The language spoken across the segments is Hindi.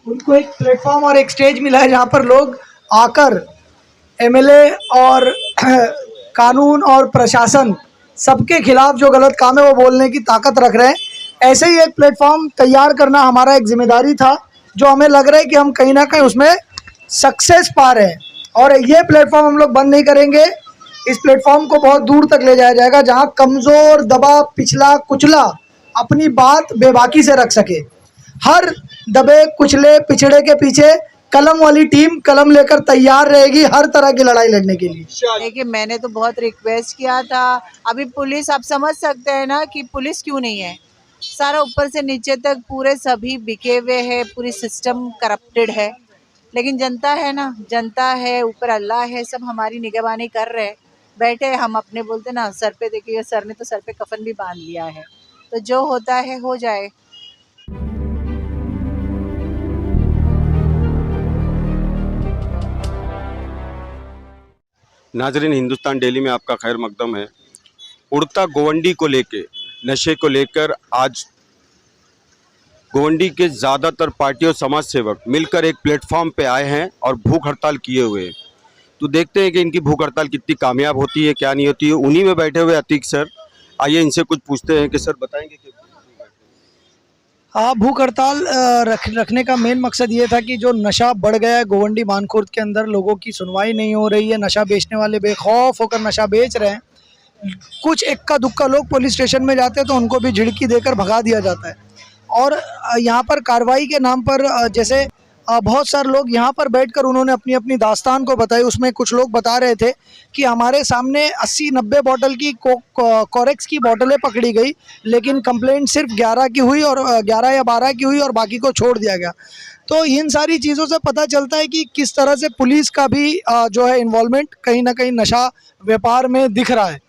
उनको एक प्लेटफॉर्म और एक स्टेज मिला है जहाँ पर लोग आकर एमएलए और कानून और प्रशासन सबके खिलाफ जो गलत काम है वो बोलने की ताकत रख रहे हैं। ऐसे ही एक प्लेटफॉर्म तैयार करना हमारा एक जिम्मेदारी था, जो हमें लग रहा है कि हम कहीं ना कहीं उसमें सक्सेस पा रहे हैं। और ये प्लेटफॉर्म हम लोग बंद नहीं करेंगे। इस प्लेटफॉर्म को बहुत दूर तक ले जाया जाएगा, जहाँ कमज़ोर, दबा, पिछला, कुचला अपनी बात बेबाकी से रख सके। हर दबे, कुचले, पिछड़े के पीछे कलम वाली टीम कलम लेकर तैयार रहेगी हर तरह की लड़ाई लड़ने के लिए। देखिए, मैंने तो बहुत रिक्वेस्ट किया था। अभी पुलिस, आप समझ सकते हैं ना कि पुलिस क्यों नहीं है। सारा ऊपर से नीचे तक पूरे सभी बिके हुए हैं, पूरी सिस्टम करप्टेड है। लेकिन जनता है ना, जनता है, ऊपर अल्लाह है, सब हमारी निगरानी कर रहे हैं। बैठे हम अपने, बोलते ना, सर पे, देखिए सर ने तो सर पे कफन भी बांध लिया है। तो जो होता है हो जाए। नाजरीन, हिंदुस्तान डेली में आपका खैर मकदम है। उड़ता गोवंडी को लेके, नशे को लेकर आज गोवंडी के ज़्यादातर पार्टी और समाज सेवक मिलकर एक प्लेटफॉर्म पे आए हैं और भूख हड़ताल किए हुए हैं। तो देखते हैं कि इनकी भूख हड़ताल कितनी कामयाब होती है, क्या नहीं होती है। उन्हीं में बैठे हुए अतीक सर, आइए इनसे कुछ पूछते हैं कि सर बताएंगे कि हाँ, भूख हड़ताल रखने का मेन मकसद ये था कि जो नशा बढ़ गया है गोवंडी मानखुर्द के अंदर, लोगों की सुनवाई नहीं हो रही है। नशा बेचने वाले बेखौफ होकर नशा बेच रहे हैं। कुछ इक्का दुक्का लोग पुलिस स्टेशन में जाते हैं तो उनको भी झिड़की देकर भगा दिया जाता है। और यहाँ पर कार्रवाई के नाम पर जैसे बहुत सारे लोग यहाँ पर बैठकर उन्होंने अपनी अपनी दास्तान को बताई। उसमें कुछ लोग बता रहे थे कि हमारे सामने 80-90 बॉटल की कोरेक्स की बोतलें पकड़ी गई, लेकिन कंप्लेंट सिर्फ 11 की हुई, और 11 या 12 की हुई, और बाकी को छोड़ दिया गया। तो इन सारी चीज़ों से पता चलता है कि किस तरह से पुलिस का भी जो है इन्वॉल्वमेंट कहीं ना कहीं नशा व्यापार में दिख रहा है।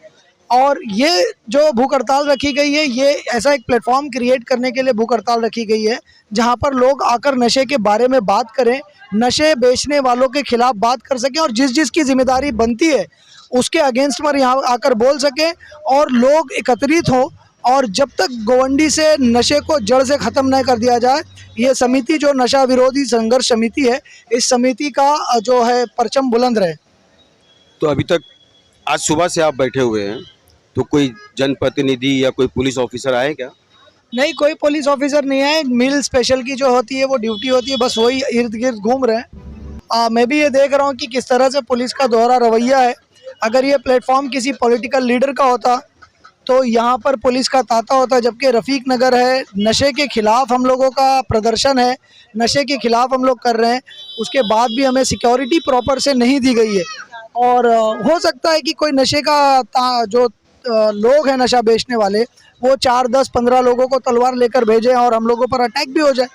और ये जो भूख हड़ताल रखी गई है, ये ऐसा एक प्लेटफॉर्म क्रिएट करने के लिए भूख हड़ताल रखी गई है, जहाँ पर लोग आकर नशे के बारे में बात करें, नशे बेचने वालों के खिलाफ बात कर सकें, और जिस जिसकी जिम्मेदारी बनती है उसके अगेंस्ट पर यहाँ आकर बोल सकें, और लोग एकत्रित हों। और जब तक गोवंडी से नशे को जड़ से ख़त्म नहीं कर दिया जाए, ये समिति जो नशा विरोधी संघर्ष समिति है, इस समिति का जो है परचम बुलंद रहे। तो अभी तक आज सुबह से आप बैठे हुए हैं, तो कोई जनप्रतिनिधि या कोई पुलिस ऑफिसर आए क्या? नहीं, कोई पुलिस ऑफिसर नहीं है। मिल स्पेशल की जो होती है वो ड्यूटी होती है, बस वही इर्द गिर्द घूम रहे हैं। मैं भी ये देख रहा हूँ कि किस तरह से पुलिस का दोहरा रवैया है। अगर ये प्लेटफॉर्म किसी पॉलिटिकल लीडर का होता तो यहाँ पर पुलिस का तांता होता, जबकि रफ़ीक नगर है, नशे के खिलाफ हम लोगों का प्रदर्शन है, नशे के खिलाफ हम लोग कर रहे हैं, उसके बाद भी हमें सिक्योरिटी प्रॉपर से नहीं दी गई है। और हो सकता है कि कोई नशे का जो लोग हैं नशा बेचने वाले, वो 4, 10, 15 लोगों को तलवार लेकर भेजें और हम लोगों पर अटैक भी हो जाए।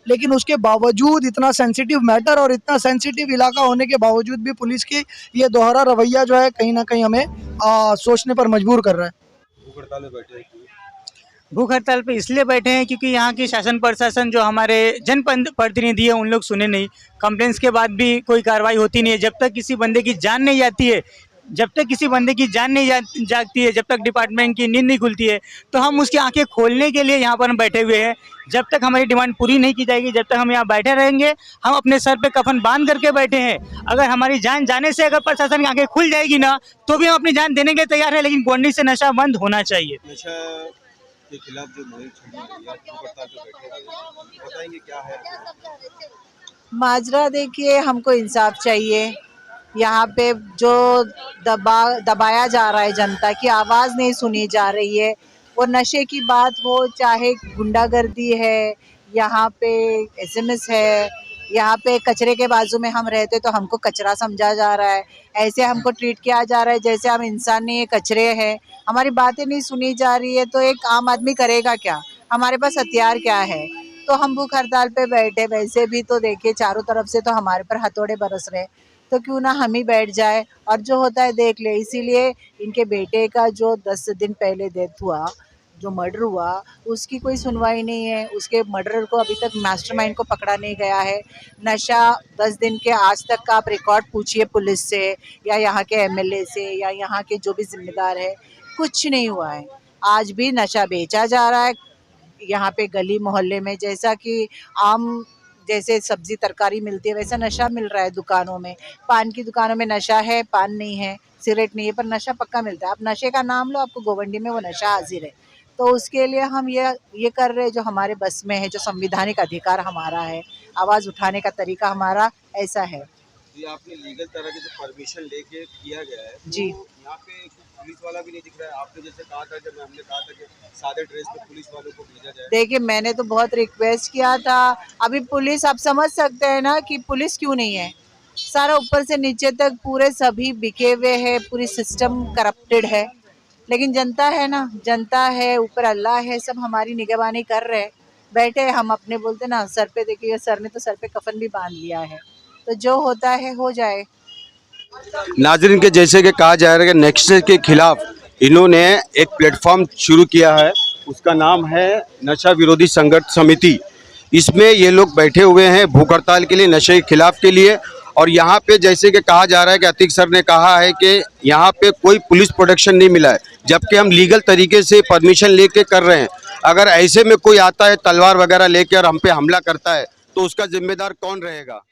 लेकिन उसके बावजूद, इतना सेंसिटिव मैटर और इतना सेंसिटिव इलाका होने के बावजूद भी पुलिस की ये दोहरा रवैया जो है कहीं ना कहीं हमें सोचने पर मजबूर कर रहा है। भूख हड़ताल में बैठे हैं क्यों? भूख हड़ताल पे इसलिए बैठे हैं क्योंकि यहाँ की शासन प्रशासन जो हमारे जनप्रतिनिधि है उन लोग सुने नहीं। कंप्लेंट्स के बाद भी कोई कार्रवाई होती नहीं है। जब तक किसी बंदे की जान नहीं जाती है, जब तक किसी बंदे की जान नहीं जागती है, जब तक डिपार्टमेंट की नींद नहीं खुलती है, तो हम उसकी आंखें खोलने के लिए यहाँ पर हम बैठे हुए हैं। जब तक हमारी डिमांड पूरी नहीं की जाएगी, जब तक हम यहाँ बैठे रहेंगे, हम अपने सर पे कफन बांध करके बैठे हैं। अगर हमारी जान जाने से अगर प्रशासन की आंखें खुल जाएगी ना, तो भी हम अपनी जान देने के लिए तैयार है, लेकिन गोवंडी से नशा बंद होना चाहिए। नशा के खिलाफ जो मुहिम छेड़ी गई है, आप भूख हड़ताल पे बैठे हुए हैं, बताएंगे क्या है? माजरा, देखिए, हमको इंसाफ चाहिए। यहाँ पे जो दबाया जा रहा है, जनता की आवाज़ नहीं सुनी जा रही है। वो नशे की बात हो, चाहे गुंडागर्दी है, यहाँ पे एसएमएस है, यहाँ पे कचरे के बाजू में हम रहते तो हमको कचरा समझा जा रहा है। ऐसे हमको ट्रीट किया जा रहा है जैसे हम इंसान नहीं है, कचरे हैं। हमारी बातें नहीं सुनी जा रही है, तो एक आम आदमी करेगा क्या? हमारे पास हथियार क्या है? तो हम भूख हड़ताल पे बैठे। वैसे भी तो देखिए, चारों तरफ से तो हमारे पर हथौड़े बरस रहे, तो क्यों ना हम ही बैठ जाए और जो होता है देख ले। इसीलिए इनके बेटे का जो 10 दिन पहले डेथ हुआ, जो मर्डर हुआ, उसकी कोई सुनवाई नहीं है। उसके मर्डरर को अभी तक, मास्टरमाइंड को पकड़ा नहीं गया है। नशा 10 दिन के आज तक का आप रिकॉर्ड पूछिए पुलिस से या यहाँ के एमएलए से या यहाँ के जो भी जिम्मेदार है, कुछ नहीं हुआ है। आज भी नशा बेचा जा रहा है यहाँ पे गली मोहल्ले में, जैसा कि आम जैसे सब्जी तरकारी मिलती है वैसा नशा मिल रहा है दुकानों में। पान की दुकानों में नशा है, पान नहीं है, सिगरेट नहीं है, पर नशा पक्का मिलता है। आप नशे का नाम लो, आपको गोवंडी में वो नशा हाजिर है। तो उसके लिए हम ये कर रहे हैं जो हमारे बस में है, जो संविधानिक अधिकार हमारा है, आवाज़ उठाने का तरीका हमारा ऐसा है। ये आपने लीगल तरह के जो परमिशन लेके किया गया है, तो जी। यहाँ पे पुलिस वाला भी नहीं दिख रहा है। आपने जैसे कहा था, जब हमने कहा था कि सादे ड्रेस में पुलिस वालों को भेजा जाए। देखिए, मैंने तो बहुत रिक्वेस्ट किया था। अभी पुलिस, आप समझ सकते हैं ना कि पुलिस क्यों नहीं है। सारा ऊपर से नीचे तक पूरे सभी बिके हुए हैं, पूरी सिस्टम करप्टेड है। लेकिन जनता है ना, जनता है, ऊपर अल्लाह है, सब हमारी निगरानी कर रहे हैं। बैठे हैं हम अपने, बोलते ना सर पे, देखिए सर ने तो सर पे कफन भी बांध लिया है। तो जो होता है हो जाए। नाजरीन के जैसे कि कहा जा रहा है कि नक्शे के खिलाफ इन्होंने एक प्लेटफॉर्म शुरू किया है, उसका नाम है नशा विरोधी संघर्ष समिति। इसमें ये लोग बैठे हुए हैं भूख हड़ताल के लिए, नशे के खिलाफ के लिए। और यहाँ पे जैसे कि कहा जा रहा है कि अतीक सर ने कहा है कि यहाँ पे कोई पुलिस प्रोटेक्शन नहीं मिला है, जबकि हम लीगल तरीके से परमिशन लेके कर रहे हैं। अगर ऐसे में कोई आता है तलवार वगैरह लेकर हम पे हमला करता है तो उसका जिम्मेदार कौन रहेगा?